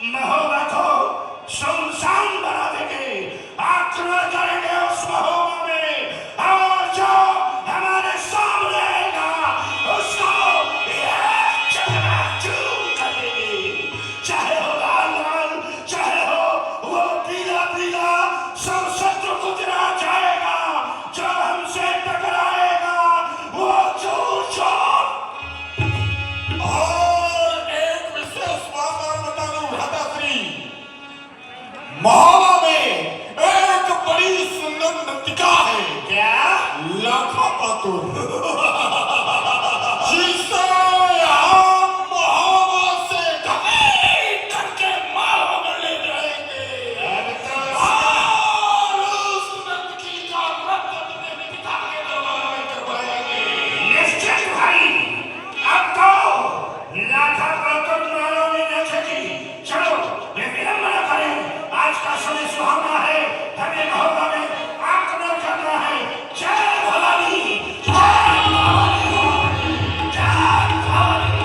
महोबा को सुनसान बना देंगे, आक्रमण करेंगे उस महोबा में, और जो हमारे सामने आएगा उसको चकनाचूर कर देंगे। चाहे हो लाल लाल, चाहे हो वो पीला पीला, सब शत्रु को गिरा जाएगा। जो हमसे टकराएगा वो चूर चूर। और एक विशेष बात और बता दूं भ्राताश्री, महोबा में एक बड़ी सुंदर नृत्यिका है। क्या? लाखा पातुर, जिसे हम महोबा से घसीट करके महल में ले जाएंगे और उस नृत्यिकी का नृत्य पिता के दरबार में करवाएंगे। निश्चित भाई, अब तो लाखा पातुर मानो में नचेगी। चलो विलंब न करें, आज का समय सुहावना है, हमें महोबा में आक्रमण करना है। जय भवानी, जय भवानी, जय भवानी।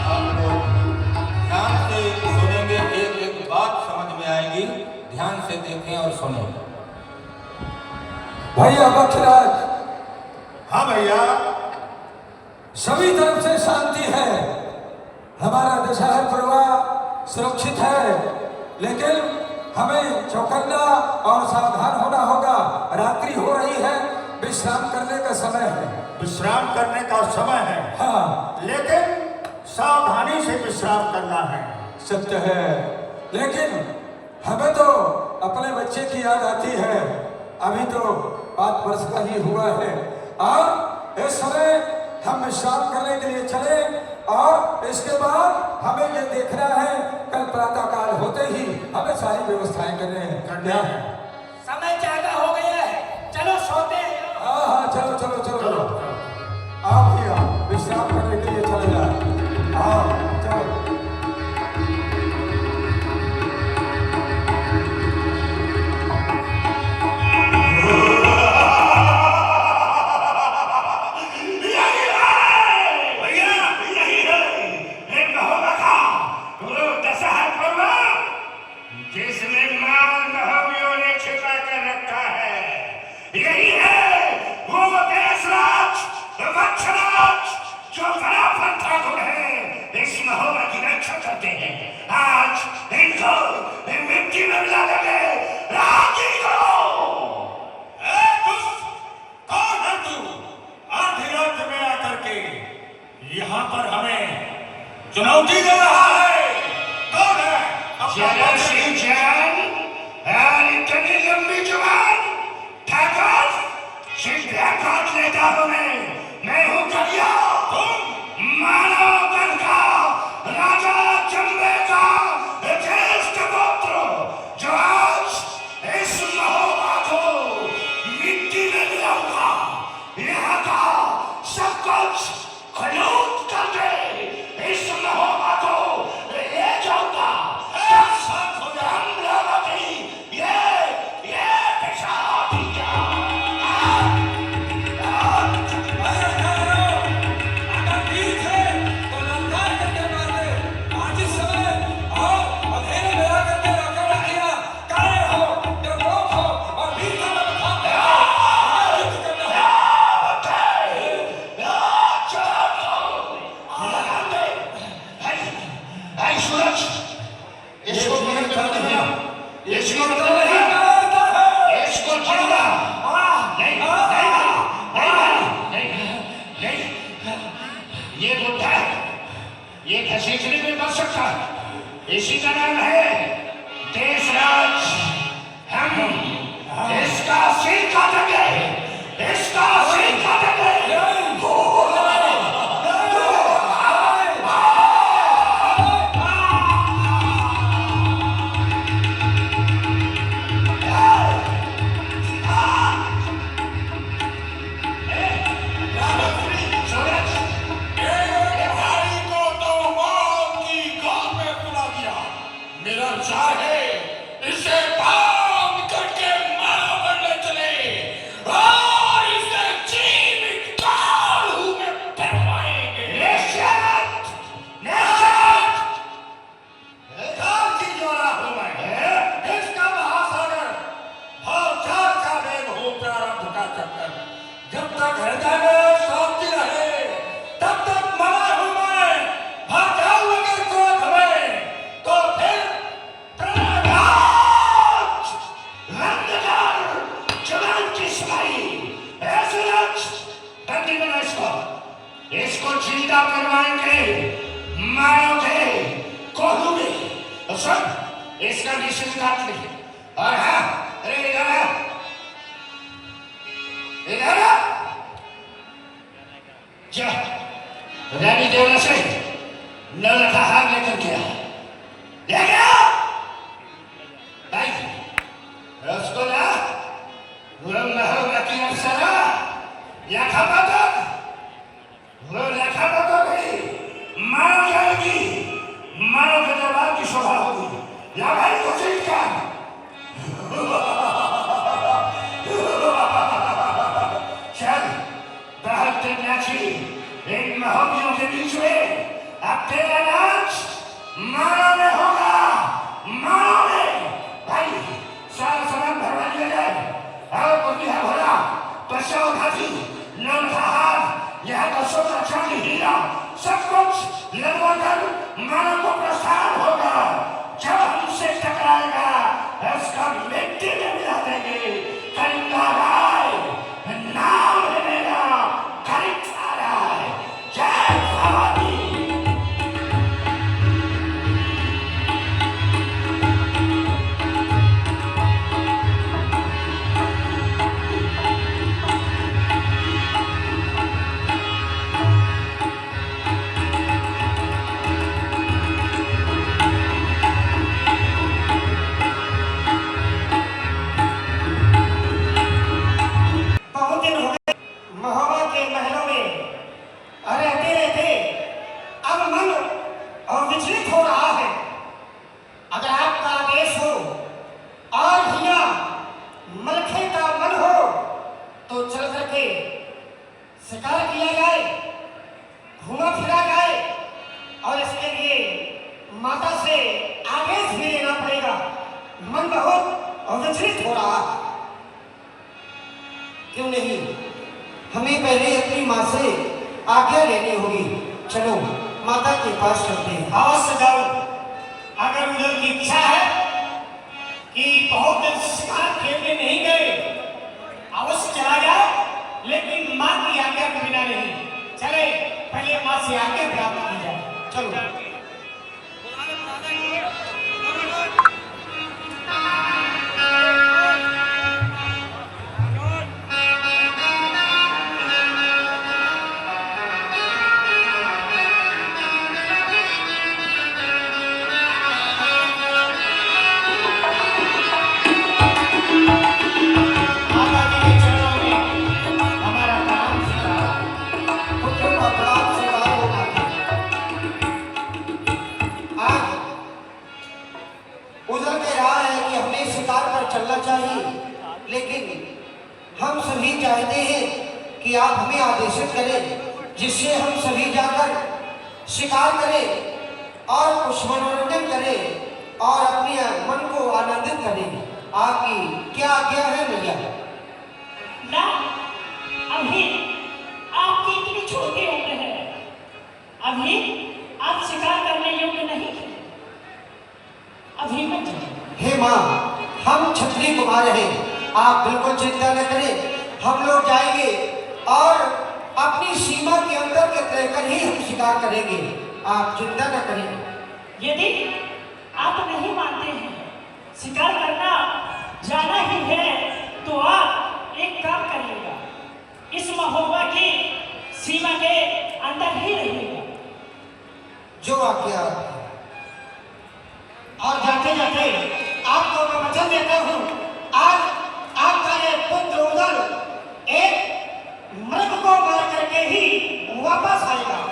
आप लोग ध्यान से सुनेंगे, एक एक बात समझ में आएगी। ध्यान से देखें और सुनें। भैया बखराज, हाँ भैया, सभी तरफ से शांति है, हमारा दशहरा परिवार सुरक्षित है, लेकिन हमें चौकन्ना और सावधान होना होगा। रात्रि हो रही है, विश्राम करने का समय है। विश्राम करने का समय है, हाँ, लेकिन सावधानी से विश्राम करना है। सत्य है, लेकिन हमें तो अपने बच्चे की याद आती है। अभी तो 5 वर्ष का ही हुआ है, और इस समय हम विश्राम करने के लिए चले, और इसके बाद हमें ये देखना है, कल प्रातः काल होते ही हमें सारी व्यवस्थाएं करने हैं। समय ज्यादा हो गया है, चलो सोते हैं। हाँ हाँ, चलो चलो चलो, आप ही आओ, विश्राम करने के लिए चले जाए। आओ चलो। जिसमें माल महोबियों ने छिपा कर रखा है, यही है वो देशराज वत्सराज जो बड़ा पंथागुण है, इस महोबा की रक्षा करते हैं। आज इनको मिट्टी में मिला देंगे। राजी करो। कौन है तू? आधी रात में आकर के यहाँ पर हमें चुनौती दे रहा है। कौन है? जरा सिंह जान, इतनी लंबी जुबान, ठाकुर सीधा काट लेता हूँ मैं हूँ कलिया, मानव का राजा चंबे का ज्येष्ठ पुत्र, जो आज इस महोबा को मिट्टी में मिलाऊंगा, यहाँ का सब कुछ खलूट करके इस महोबा को ले जाऊंगा। सब हम लोगों की ये पेशाब ही क्या? अगर ठीक है तो ललकार करके मार दे। आज इस समय आओ, अंधेरे में आकर के रोके रखिया, काहे हो, डरपोक हो, और वीर का नाम खाते हो। हमें युद्ध करना है। सूरज, इसको मदद कर देना, इसको मदद नहीं, इसको छोड़ना। नहीं नहीं नहीं नहीं, ये बुद्धा है, ये घसीटने में बच सकता है। इसी का नाम है देशराज। हम इसका सिर काटेंगे, इसका सिर काटेंगे। मेरा विचार है इसे तो सुन, इसका निश्चित काट ली। और हाँ, अरे इधर आ, इधर आ। जा, रानी देवला से नल का हार लेकर गया, ले गया। भाई, उसको ना, वो महल की अप्सरा, या खबर वो लेखा तो गई, मार जाएगी, मारो के दरबार की शोभा होगी, या भाई को जीत कर। चल, बहत्तर नाची इन महोबियों के बीच में अब तेरा नाच मारो में होगा, मारो में। भाई, सारा सामान भरवा दिया जाए, और बुद्धिया भरा, पश्चात हाथी, नौलहार, यह तो सोना चांदी हीरा सब कुछ लगवाकर मानव को प्रस्थान होगा। जब हमसे टकराएगा उसका मिट्टी में मिला देंगे। कलिंगाराय नाम है मेरा, कलिंगाराय। जय भवानी। बहुत दिन हो गए महोबा के महलों में रहते रहते अब मन विचलित हो रहा है। अगर आपका आदेश हो और भैया मलखे का मन हो तो चल करके शिकार किया जाए, घूमा फिरा जाए, और इसके लिए माता से आदेश भी लेना पड़ेगा। मन बहुत विचलित हो रहा है। क्यों नहीं, हमें पहले अपनी माँ से आज्ञा लेनी होगी। चलो माता के पास चलते हैं। अवश्य जाओ। अगर उधर की इच्छा है कि बहुत दिन शिकार खेलने नहीं गए, अवश्य चला जाए, लेकिन माँ की आज्ञा के बिना नहीं। चले, पहले माँ से आज्ञा प्राप्त की जाए। चलो। चलना चाहिए, लेकिन हम सभी चाहते हैं कि आप हमें आदेशित करें, जिससे हम सभी जाकर शिकार करें और कुछ मनोरंजन करें और अपने मन को आनंदित करें। आपकी क्या आज्ञा है भैया? ना, अभी आपकी इतनी छोटी उम्र है, अभी आप शिकार करने योग्य नहीं थे, अभी मत जाइए। हे माँ, हम क्षत्रिय कुमार हैं, आप बिल्कुल चिंता न करें। हम लोग जाएंगे और अपनी सीमा के अंदर के रहकर ही हम शिकार करेंगे। आप चिंता न करें। यदि आप नहीं मानते हैं, शिकार करना जाना ही है, तो आप एक काम करिएगा, इस महोबा की सीमा के अंदर ही रहिएगा। जो आज्ञा। और जाते जाते आपको मैं वचन देता हूँ, आज आपका ये पुत्र उदल एक मृग को मार करके ही वापस आएगा।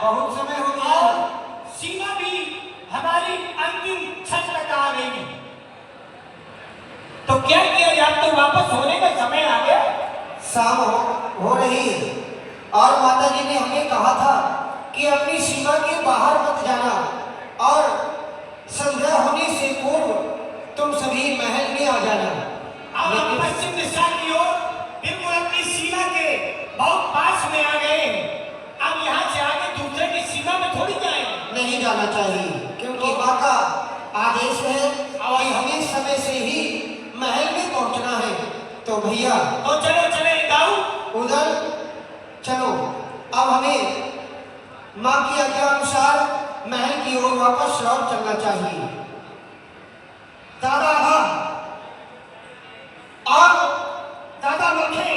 बहुत समय हो गया और सीमा भी हमारी अंतिम क्षण तक आ गई है। तो क्या किया जाए, तो वापस होने का समय आ गया। शाम हो रही है और माता जी ने हमें कहा था कि अपनी सीमा के बाहर मत जाना और संध्या होने से पूर्व तुम सभी महल में आ जाना। अब हम पश्चिम दिशा की ओर बिल्कुल अपनी सीमा के बहुत पास में आ गए हैं। अब यहाँ से आगे दूसरे की सीमा में थोड़ी जाएंगे। नहीं जाना चाहिए क्योंकि माँ का आदेश है और हमें समय से ही महल में पहुंचना है। तो भैया तो चलो चले दाऊ, उधर चलो। अब हमें माँ की आज्ञा अनुसार महल की ओर वापस लौट चलना चाहिए। दादा और दादा मुखे,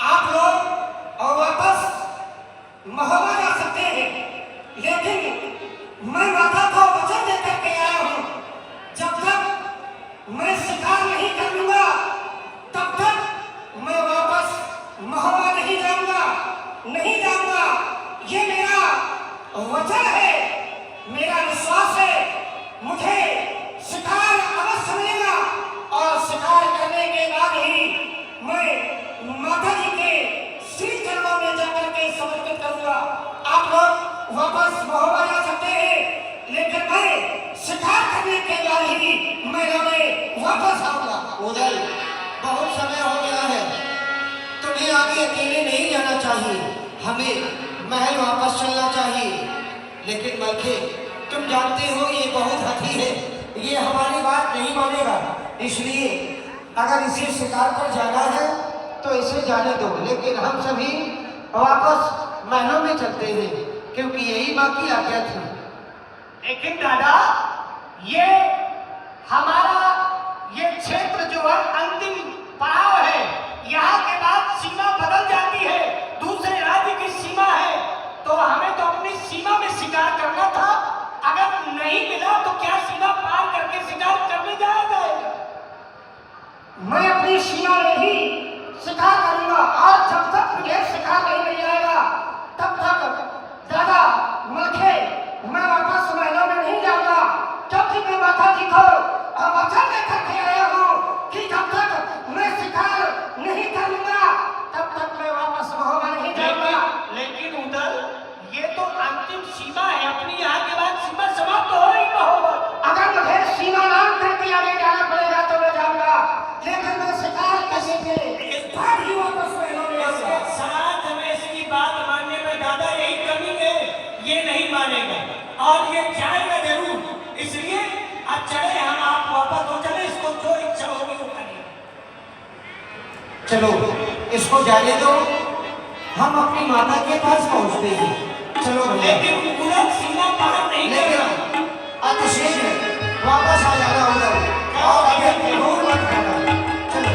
आप लोग और वापस महोबा जा सकते हैं, लेकिन मैं माता को वचन देकर के आया हूँ, जब तक मैं शिकार नहीं कर लूंगा तब तक मैं वापस महोबा नहीं जाऊंगा, नहीं जाऊंगा। ये मेरा वचन है, मेरा विश्वास है। मुझे शिकार अवश्य मिलेगा और शिकार करने के बाद ही मैं माता जी के श्री चरणों में जाकर के समर्पित करूंगा। आप लोग वापस महोबा जा सकते हैं, लेकिन मैं शिकार करने के बाद ही मेला में वापस आऊंगा। उदल, बहुत समय हो गया है, तुम्हें आगे अकेले नहीं जाना चाहिए, हमें महल वापस चलना चाहिए। लेकिन मलखे, तुम जानते हो ये बहुत हठी है, ये हमारी बात नहीं मानेगा, इसलिए अगर इसे शिकार पर जाना है तो इसे जाने दो। लेकिन हम सभी वापस महलों में चलते हैं क्योंकि यही माँ की आज्ञा थी। लेकिन दादा, ये हमारा ये क्षेत्र जो है अंतिम पड़ाव है। यहाँ के बाद सीमा बदल जाती है, दूसरे राज्य की सीमा है, तो हमें तो अपनी सीमा में शिकार करना था। अगर नहीं मिला तो क्या सीमा पार करके शिकार करने जाया जाएगा? मैं अपनी सीमा में ही शिकार करूंगा और जब तक मुझे शिकार नहीं मिल जाएगा तब तक दादा मलखे, मैं वापस महलों में नहीं जाऊंगा, क्योंकि मैं माता जी को वचन देकर के आया हूँ कि जब तक मैं शिकार नहीं करूंगा तब तक मैं वापस महोबा नहीं जाऊंगा। लेकिन उधर ये तो अंतिम सीमा है, अपनी यहाँ के बाद सीमा समाप्त हो रही महोबा। अगर मुझे सीमा लांघ करके आगे जाना पड़ेगा तो मैं जाऊंगा, लेकिन मैं शिकार कैसे के इस बार ही वापस महलों में आऊंगा। साथ हमें इसकी बात मानने में दादा यही कमी है, ये नहीं मानेगा और ये जाएगा जरूर। इसलिए अब चले हम, आप वापस हो चले, इसको जो इच्छा होगी वो करिए। चलो इसको जाने दो, हम अपनी माता के पास पहुंचते हैं। चलो भैया, लेकिन पूरा सीमा पार नहीं करेगा। लेकिन अतिशीघ्र वापस आ जाना उधर और अभी दूर मत जाना। चलो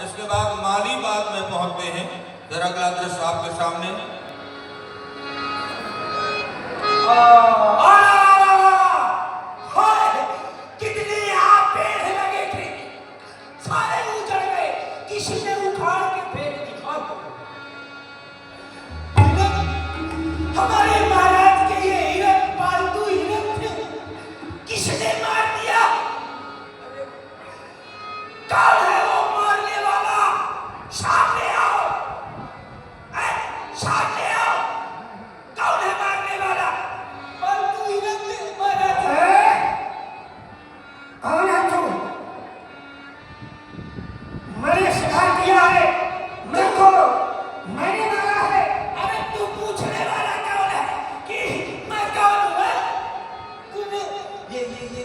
इसके बाद माली बाग में पहुंचते हैं। जरा अगला दृश्य आपके सामने। कितने यहाँ पेड़ लगे थे, सारे उजड़ गए, किसी ने उखाड़ के फेंक दिया। हमारे महाराज के ये हिरन पालतू हिरन थे, किसने मार दिया? कौन है वो मारने वाला? सामने आओ, सामने आओ। कौन है मारने वाला? पालतू हिरन थे महाराज। कौन है तू? मैंने शिकार किया है, मेरे को मैंने मारा है। अरे तू पूछने वाला कौन है कि मैं कौन हूँ? तूने ये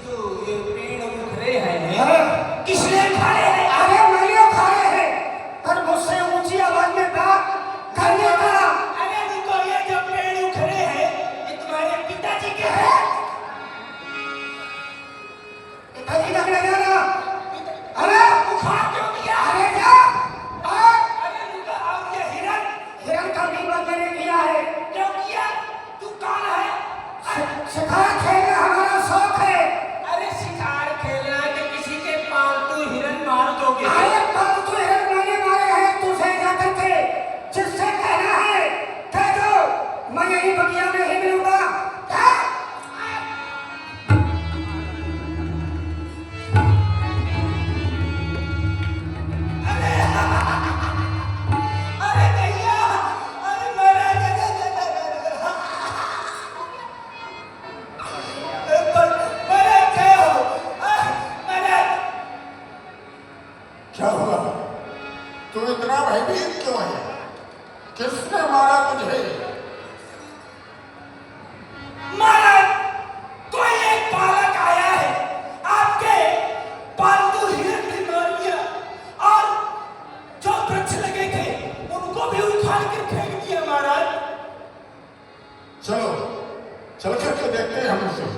जो ये पेड़ उखड़े हैं, किसने उखाड़े हैं? अरे मैंने उखाड़े हैं, पर मुझसे ऊंची आवाज में बात करने का। अरे रुको, ये जो पेड़ उखड़े हैं ये तुम्हारे पिताजी के हैं? पिताजी लग रहे ना? अरे उखाड़ क्यों दिया? अरे जा। अरे रुको, और ये हिरन का भी मैंने किया है। क्यों किया? तू कौन है? शिकार खेलना हमारा शौक है। अरे शिकार खेलना कि किसी के पालतू हिरन मार दोगे? अरे पालतू हिरन मैंने मारे हैं, तुझे जाकर के जिससे कहना है कह दो, मैं यही बगिया में ही मिलूंगा। अरे भैया, अरे क्या हुआ? तू इतना भयभीत क्यों है? किसने मारा तुझे? महाराज, कोई एक बालक आया है, आपके पालतू हिरन ने मार दिया और जो वृक्ष लगे थे उनको भी उखाड़ के फेंक दिया महाराज। चलो चल करके देखते हैं हम उसे।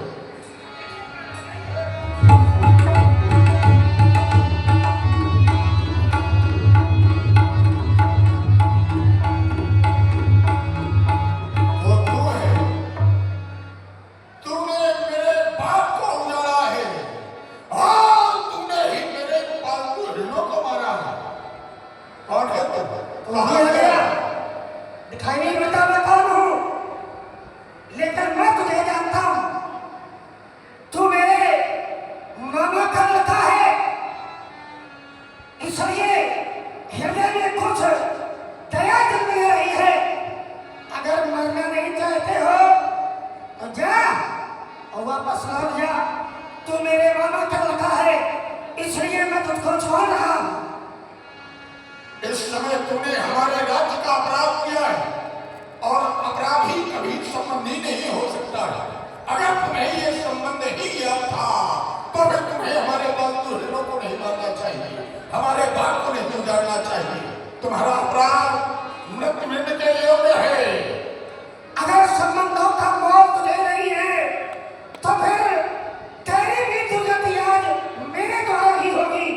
दिखाई नहीं पड़ता मैं कौन हूँ, लेकिन मैं तुझे जानता हूँ। तू मेरे मामा का लड़का है, इसलिए हृदय में कुछ दया जन्म ले रही है। अगर मरना नहीं चाहते हो तो जा और वापस लौट जा। तू मेरे मामा का लड़का है, इसलिए मैं तुझको छोड़ रहा हूँ। इस समय तूने हमारे राज्य का अपराध किया है और अपराधी कभी संबंधी नहीं हो सकता है। अगर तुम्हें ये संबंध ही याद था तो फिर तुम्हें हमारे पालतू हिरणों को नहीं मारना चाहिए, हमारे बाग को नहीं उजाड़ना चाहिए। तुम्हारा अपराध मृत्यु मिलने के योग्य है। अगर संबंधों का मोल तुझे नहीं है तो फिर तेरी भी दुर्गति आज मेरे द्वारा ही होगी।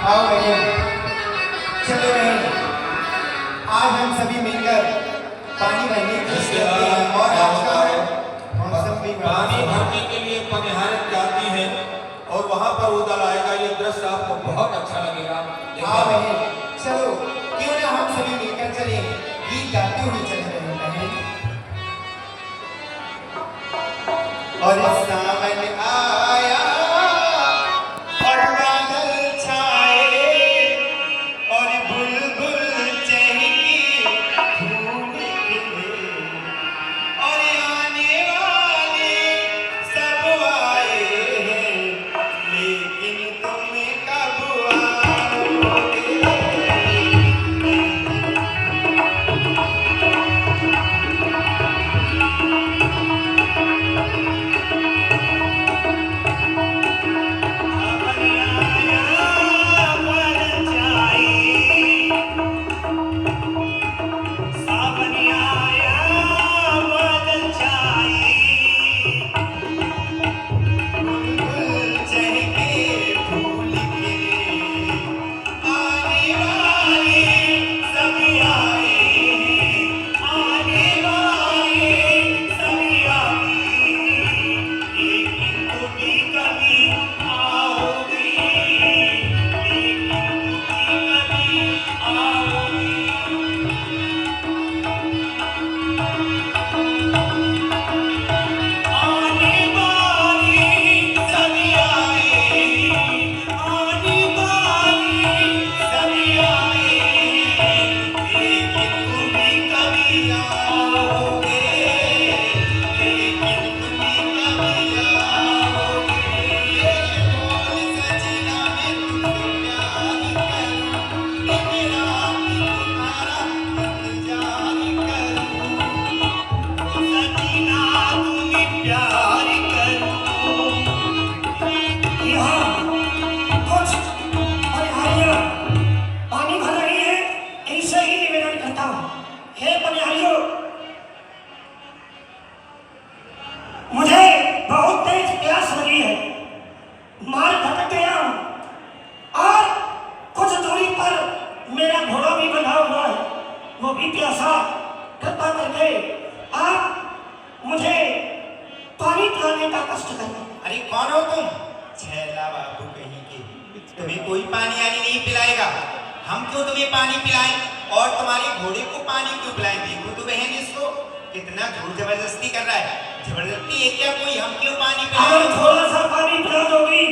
आओ बहन, चलो बहन, आज हम सभी मिलकर पानी भरने की इसके करते हैं बाद और क्या आज होता का है? मौसम भी बड़ा पानी अच्छा है। भरने के लिए पनिहारत जाती है और वहां पर वो दल आएगा। ये दृश्य आपको बहुत अच्छा लगेगा। हाँ बहन, चलो क्यों ना हम सभी मिलकर चले, गीत गाते हुए चल रहे हैं बहन। और सावन आया और बादल छाए और बुलबुल चहकी फूल खिले और आने वाले सब आए हैं, लेकिन तुम कब आओगे? मुझे बहुत तेज प्यास लगी है, मार भटक गया हूं और कुछ दूरी पर मेरा घोड़ा भी बंधा हुआ है, वो भी प्यासा। कृपा करके आप मुझे पानी पिलाने का कष्ट करें। अरे कौन हो तुम? छैला बाबू कहीं के, तुम्हें कोई पानी आनी नहीं पिलाएगा। हम क्यों तुम्हें पानी पिलाएं और तुम्हारे घोड़े को पानी क्यों पिलाएं? देखो तो बहन इसको कितना जोर जबरदस्ती कर रहा है। जबरदस्ती है क्या कोई? हम क्यों पानी अगर पिलाएं? थोड़ा सा पानी पिला दोगी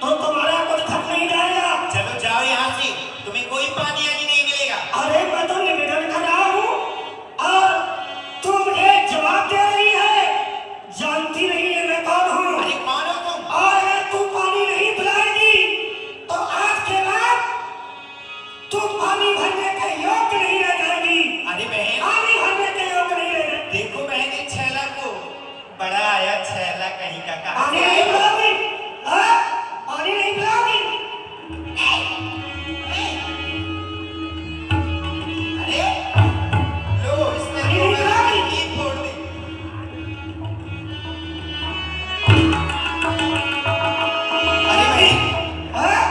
तो तुम्हारा कुछ घट नहीं जाएगा। चलो जाओ यहाँ से, तुम्हें कोई पानी आनी नहीं मिलेगा। अरे मैं तो निवेदन कर रहा हूँ और तू मुझे जवाब दे रही है, जानती नहीं है मैं कौन हूँ। अरे कौन हो तुम? और अगर तू पानी नहीं पिलाएगी तो आज के बाद तू पानी भरने के योग्य नहीं रह जाएगी। अरे बहन, पानी भरने के योग्य नहीं रह जाएगी। देखो बहन इस छैला को, बड़ा आया छैला कहीं का। कहाँ पानी से नहीं आया? पिलाओगी? हाँ? पानी नहीं पिलाओगी? अरे लो, इसने पानी तो नहीं पिलाओगी? गीत फोड़ दी। अरे भाई, हाँ?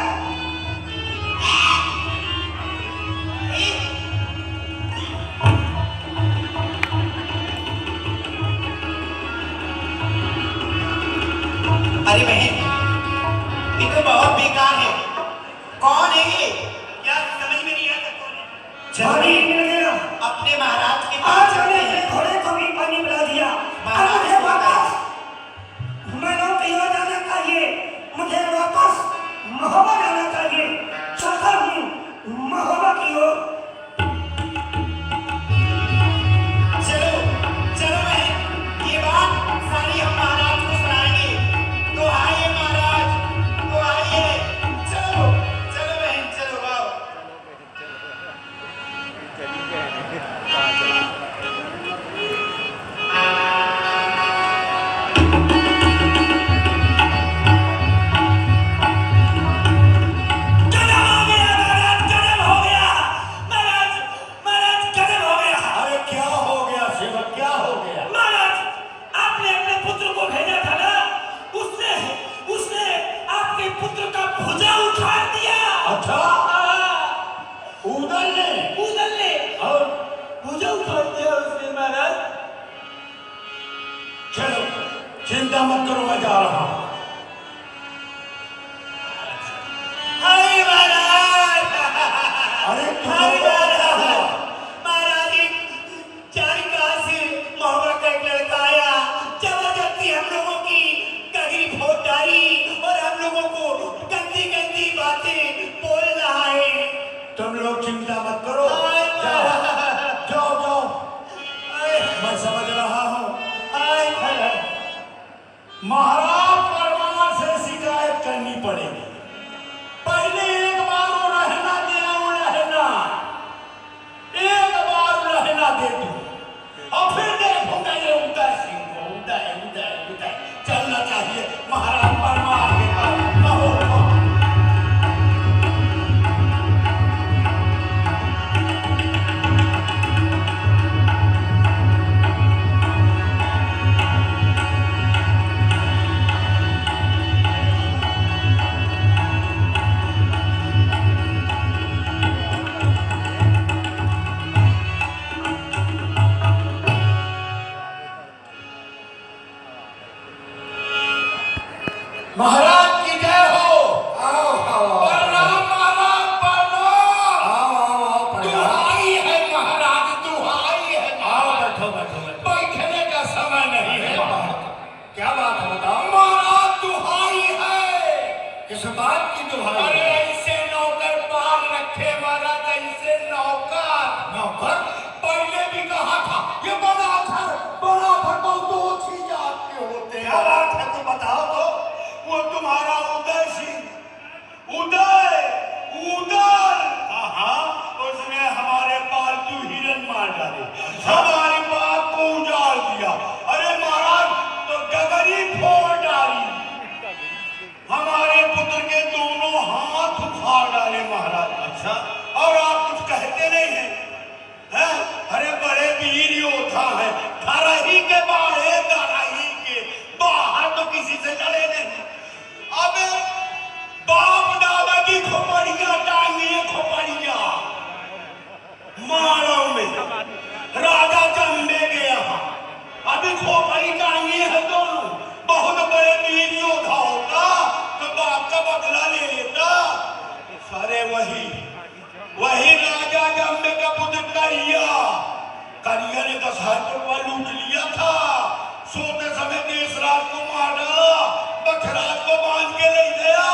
अरे बहन, ये तो बहुत बेकार है। कौन है ये? क्या समझ में नहीं आता कौन है? पानी चलो मिल गया। अपने महाराज के पास आज चलते मैंने हैं। अपने घोड़े को भी पानी पिला दिया। अब महाराज मुझे को वापस मैनों की ओर जाना चाहिए। मुझे वापस महोबा जाना चाहिए। चलता हूँ महोबा की ओर। चलो चलो बहन, ये बात सारी हम महाराज को सुनाएंगे। तो आइए महाराज, तो आइए। चलो चलो बहन, चलो आओ। गजब हो गया महाराज, गजब हो गया महाराज, महाराज गजब हो गया। अरे क्या हो गया सेवक, क्या हो गया? महाराज आपने अपने पुत्र को भेजा था ना, उसने उसने आपके पुत्र का भुजा उखाड़ दिया। अच्छा, उदल ने और पूजा उठाड़ दिया उसने महाराज। चलो चिंता मत करो, मैं जा रहा हूं। हाय महाराज, अरे हाय महाराज, महाराज जाने कहां से महुआ का एक लड़का आया, जबरदस्ती हम लोगों की गहरी फोट डाली और हम लोगों को गंदी गंदी बातें बोल रहा है। तुम लोग चिंता मत करो, हाय जाओ महाराज, जाओ जाओ, हाय मैं समझ रहा हूं। हाय महाराज। महाराज परमार से शिकायत करनी पड़ेगी। पहले एक बार वो रहना दे, वो रहना एक बार रहना दे तू, और फिर देखूंगा ये उदय सिंह को। उदय चलना चाहिए महाराज परमार के पास। महाराज की जय हो। आओ आओ प्रणाम महाराज, प्रणाम। आओ दुहाई है महाराज, दुहाई है। आओ, बैठो बैठो बैठो। बैठने का समय नहीं है। क्या बात है बताओ? महाराज दुहाई है। किस बात की दुहाई अरे है? ऐसे नौकर पाल रखे महाराज, ऐसे नौकर पहले भी कहा था, ये बड़ा घर तो दो ही जात के होते हैं। क्या बात है तो बताओ तो। वो तुम्हारा उदय सिंह, उदल, उसने हमारे पालतू हिरन मार डाले, हमारे बाप को उजाड़ दिया। अरे महाराज तो गगरी फोड़ डाली, हमारे पुत्र के दोनों हाथ उखाड़ डाले महाराज। अच्छा, और आप कुछ कहते नहीं हैं? अरे बड़े वीर योद्धा है, धरही के बाढ़े, धरही के बाहर तो किसी से लड़े नहीं। अब बाप दादा की खोपड़ियां टांगिए, खोपड़ियां मानव में राजा जन्मे के यहाँ अभी खोपड़ी टांगिए है दोनों। बहुत बड़े वीर योद्धा होता तो बाप का बदला ले लेता। सारे वही राजा जन्मे का पुत्र करिया ने 10,000 रुपया लूट लिया था। सोते समय देशराज को मार डाला, बखराज को बांध के ले गया।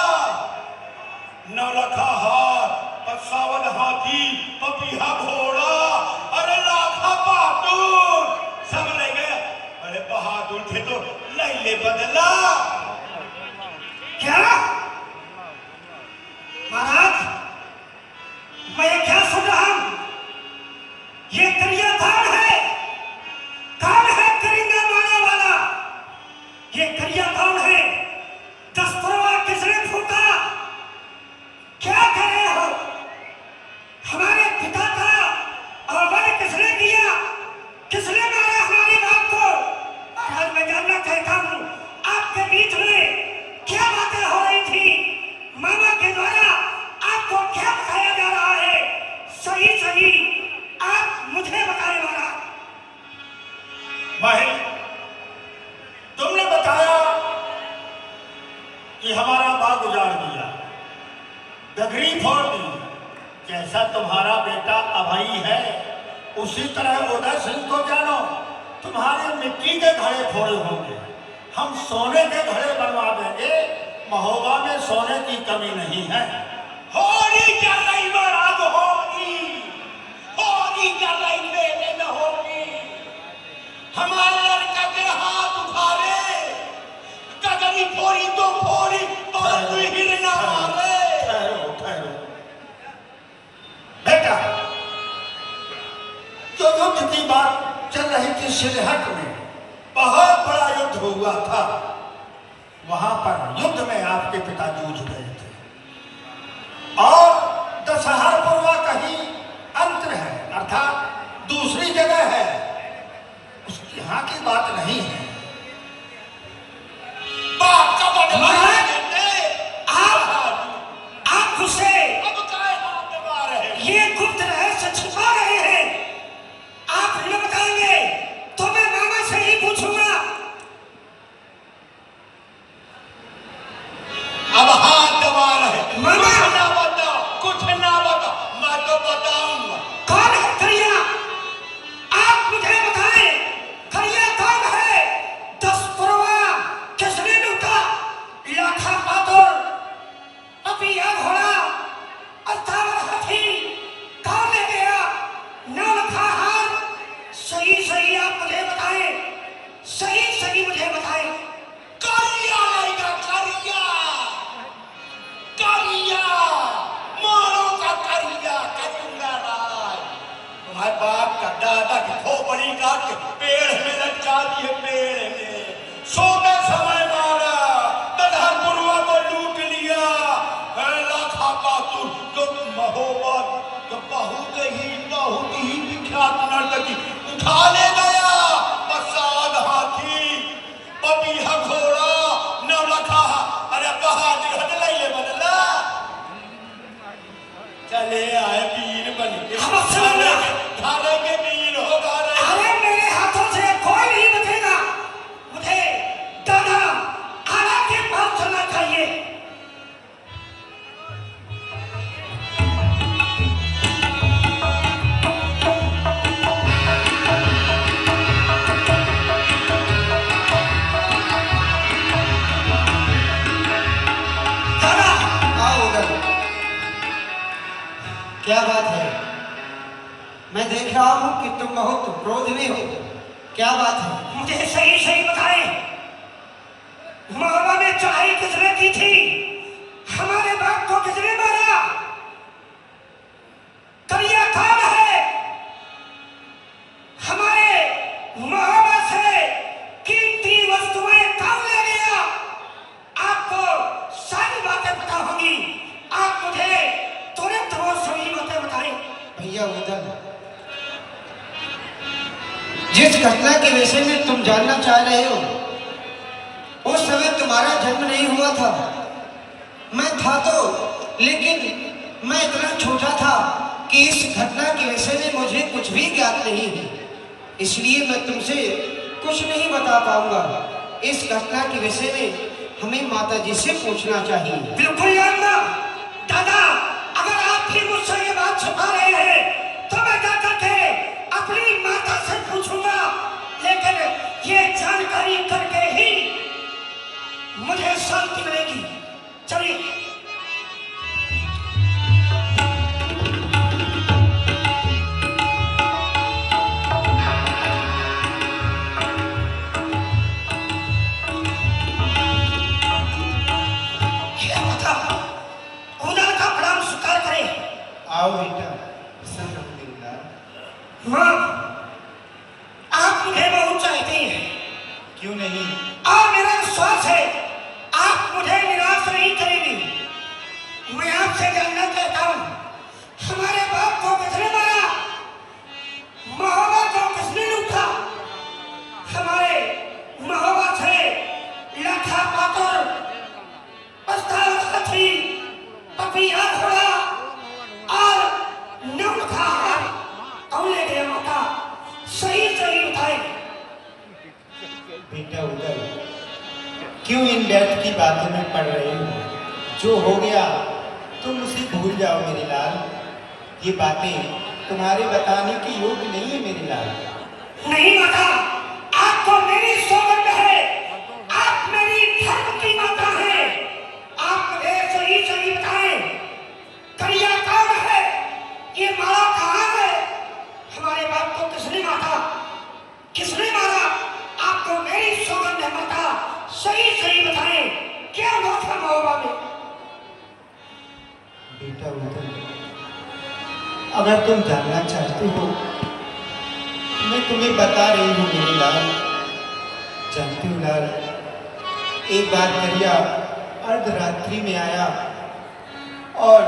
9 लाखा हार, 55 हाथी, पपीहा घोड़ा, अरे लाखा बहादुर सब ले गए। अरे बहादुर थे तो ले बदला। क्या महाराज, मैं ये क्या सुन रहा हूं? ये करिया कौन है? कौन है करिंगा मारने वाला? ये करिया कौन है? दस्तरवा किसने फूटा? क्या कर रहे हो? हमारे पिता का अवमान किसने किया? किसने मारा हमारे बाप को? महाराज मैं जानना चाहता हूं आपके बीच में क्या बातें हो रही थी? मामा के द्वारा आपको क्या बताया जा रहा है? सही आप मुझे बताए महाराज। महेश, तुमने बताया कि हमारा बाग उजाड़ दिया, डगरी फोड़ दी। जैसा तुम्हारा बेटा अभई है उसी तरह उदय सिंह को जानो, तुम्हारे मिट्टी के घड़े फोड़े होंगे, हम सोने के घड़े बनवा देंगे। महोबा में सोने की कमी नहीं है। होली चल रही महाराज, होली चल रही, मेले में होली। हमारे लड़का के हाथ उखाड़े, कगरी फोड़ी तो फोड़ी, परंतु हिरना मारे। ठहरो बेटा, जो युद्ध की बात चल रही थी सिलहट में, बहुत बड़ा युद्ध हुआ था। वहां पर युद्ध में आपके पिता जूझ गए थे, और दशहरपुरवा कहीं अंतर है, अर्थात दूसरी जगह है, उसकी यहाँ की बात नहीं है। बाप का बदला आप खुश है? अब आपका दादा की खोपड़ी काट के पेड़ में लटका दिए, पेड़ में सोते समय मारा, दलहरपुरवा को लूट लिया। लाखा पातुर जो महोबा जो बहुत ही विख्यात नर्तकी उठा ले गया। पसाद हाथी, पपीहा घोड़ा, नवलखा, अरे बहादुर हटले बदला चले आए वीर बन के, धारे के वीर हो गारे। अरे मेरे हाथों से कोई नहीं बचेगा। मुझे दादा आला के पास चलना चाहिए। दादा आओ उधर। क्या बात है? मैं देख रहा हूं कि तुम बहुत क्रोध में हो। क्या बात है? मुझे सही सही बताए, महोबा में चढ़ाई किसने की थी? हमारे बाप को किसने मारा? करिया कौन है? हमारे महोबा से कीमती वस्तुएं कौन ले गया? आपको सारी बातें पता होगी। आप मुझे तुरंत वो सही बातें बताएं। भैया उधर, जिस घटना के विषय में तुम जानना चाह रहे हो, उस समय तुम्हारा जन्म नहीं हुआ था। मैं था तो, लेकिन मैं इतना छोटा था कि इस घटना के विषय में मुझे कुछ भी ज्ञात नहीं है। इसलिए मैं तुमसे कुछ नहीं बता पाऊंगा। इस घटना के विषय में हमें माता जी से पूछना चाहिए। बिल्कुल जानना दादा, अगर आप भी मुझसे ये बात छुपा रहे हैं तो मैं जाकर के अपनी माता से पूछूंगा, लेकिन ये जानकारी करके ही मुझे शांति मिलेगी। चलिए। ये माता उधर का प्रणाम स्वीकार करें। आओ बेटा, अल्हम्दुलिल्लाह। माँ, आप मुझे बहुत चाहते हैं। क्यों नहीं? और मेरा विश्वास है आप मुझे निराश नहीं करेंगी। मैं आपसे जानना चाहता हूँ, हमारे बाप को किसने मारा? महोबा को किसने लूटा? हमारे महोबा से लाखा पातुर, पस्ताल हाथी, पपीहा घोड़ा और नवलखा कौन ले गया? माता सही सही बताए। बेटा उधर क्यों इन व्यर्थ की बातों में पड़ रहे हो? जो हो गया तुम उसे भूल जाओ मेरे लाल। ये बातें तुम्हारे बताने के योग्य नहीं है मेरे लाल। नहीं माता, आपको मेरी सौगंध है। आप मेरी धर्म की माता है। आप मुझे सही सही बताएं, करिया कौन है? ये मारा कहाँ है? हमारे बाप को किसने मारा? किसने मारा? आपको मेरी सौगंध है माता, सही सही बताएं, क्या हुआ था महोबा में? बेटा उधर, अगर तुम जानना चाहते हो मैं तुम्हें बता रही हूँ मेरे लाल। जानती हूँ लाल, एक बार करिया अर्धरात्रि में आया और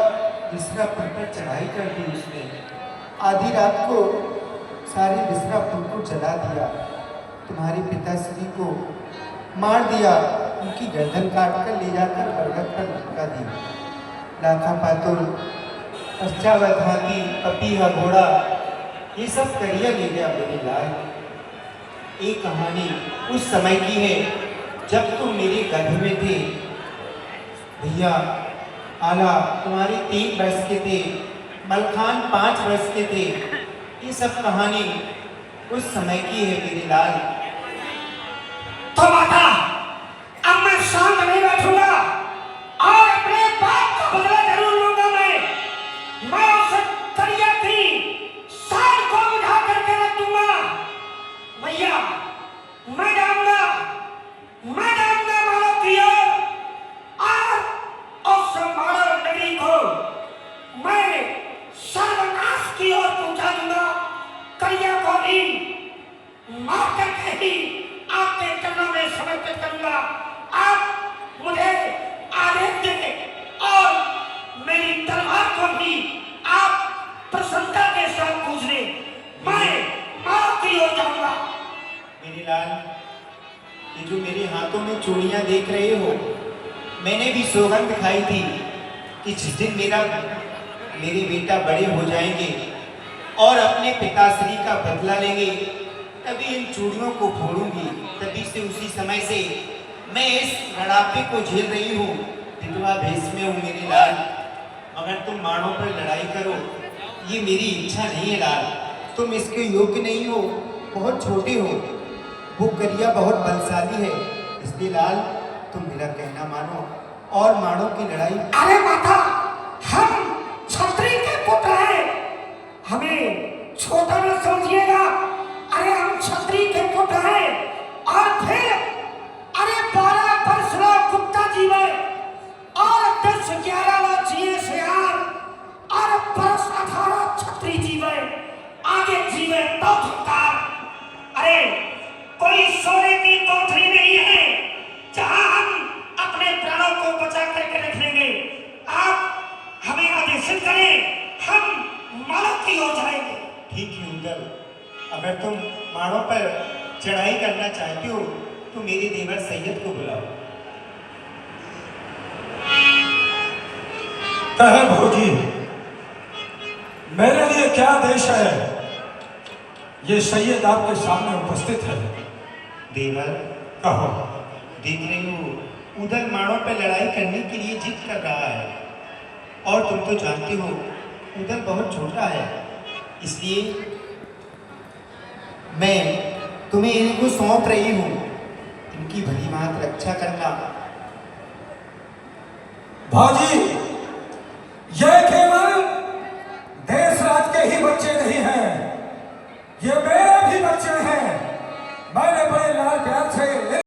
बिसरापुर पर चढ़ाई कर दी उसने। आधी रात को सारे बिसरापुर को जला दिया। तुम्हारे पिताश्री को मार दिया, उनकी गर्दन काट कर ले जाकर बरगद पर लटका दी। लाखा पातुर, पश्चावत हाथी, पपीहा घोड़ा, ये सब करिया ले गया मेरे लाल। ये कहानी उस समय की है जब तुम मेरे गर्भ में थे। भैया आला तुम्हारे 3 वर्ष के थे, मलखान 5 वर्ष के थे। ये सब कहानी उस समय की है मेरे लाल। तो माता, अब मैं शांत नहीं बैठूंगा और अपने बाप का बदला जरूर लूंगा। मैं उस करिया की शान को बुझा करके रख दूंगा। भैया, मैं जाऊंगा मानव की ओर और उस मानव नदी को मैं सर्वनाश की ओर पहुंचा दूंगा। करिया करूंगा। आप मुझे आदेश दें और मेरी तलवार को भी आप प्रसन्नता के साथ पूछ लें। मैं मां की ओर जाऊंगा। मेरे लाल, ये जो मेरे हाथों में चूड़ियां देख रहे हो, मैंने भी सौगंध खाई थी कि जिस दिन मेरे बेटा बड़े हो जाएंगे और अपने पिताश्री का बदला लेंगे, तभी इन चूड़ियों को फोड़ूंगी। तभी से उसी समय से मैं इस लड़ापे को झेल रही हूँ, विधवा भेष में हूँ मेरे लाल। मगर तुम माड़ों पर लड़ाई करो, ये मेरी इच्छा नहीं है लाल। तुम इसके योग्य नहीं हो, बहुत छोटे हो। वो करिया बहुत बलशाली है, इसलिए लाल तुम मेरा कहना मानो और माड़ों की लड़ाई। अरे माता, हम छत्री के पुत्र हैं, हमें छोटा न समझिएगा। अरे हम छत्री के पुत्र हैं और फिर अरे 12 वर्ष कुत्ता जीवे और 10-11 जिए सियार और बरस 18 छत्री जीवे, आगे जीवे तो धिक्कार। अरे कोई सोने की कोठरी नहीं है जहां हम अपने प्राणों को बचा करके रख लेंगे। आप हमें आदेशित करें, हम मानव की ओर जाएंगे। ठीक है उदल, अगर तुम माड़ों पर चढ़ाई करना चाहते हो तो मेरे देवर सैयद को बुलाओ। कहे भौजी, मेरे लिए क्या देश है, ये सैयद आपके सामने उपस्थित है। देवर, कहो। देख रही हो उदल माड़ों पर लड़ाई करने के लिए जिद कर रहा है, और तुम तो जानते हो उदल बहुत छोटा है, इसलिए मैं तुम्हें इनको सौंप रही हूँ। इनकी भली भांति रक्षा करना। भौजी,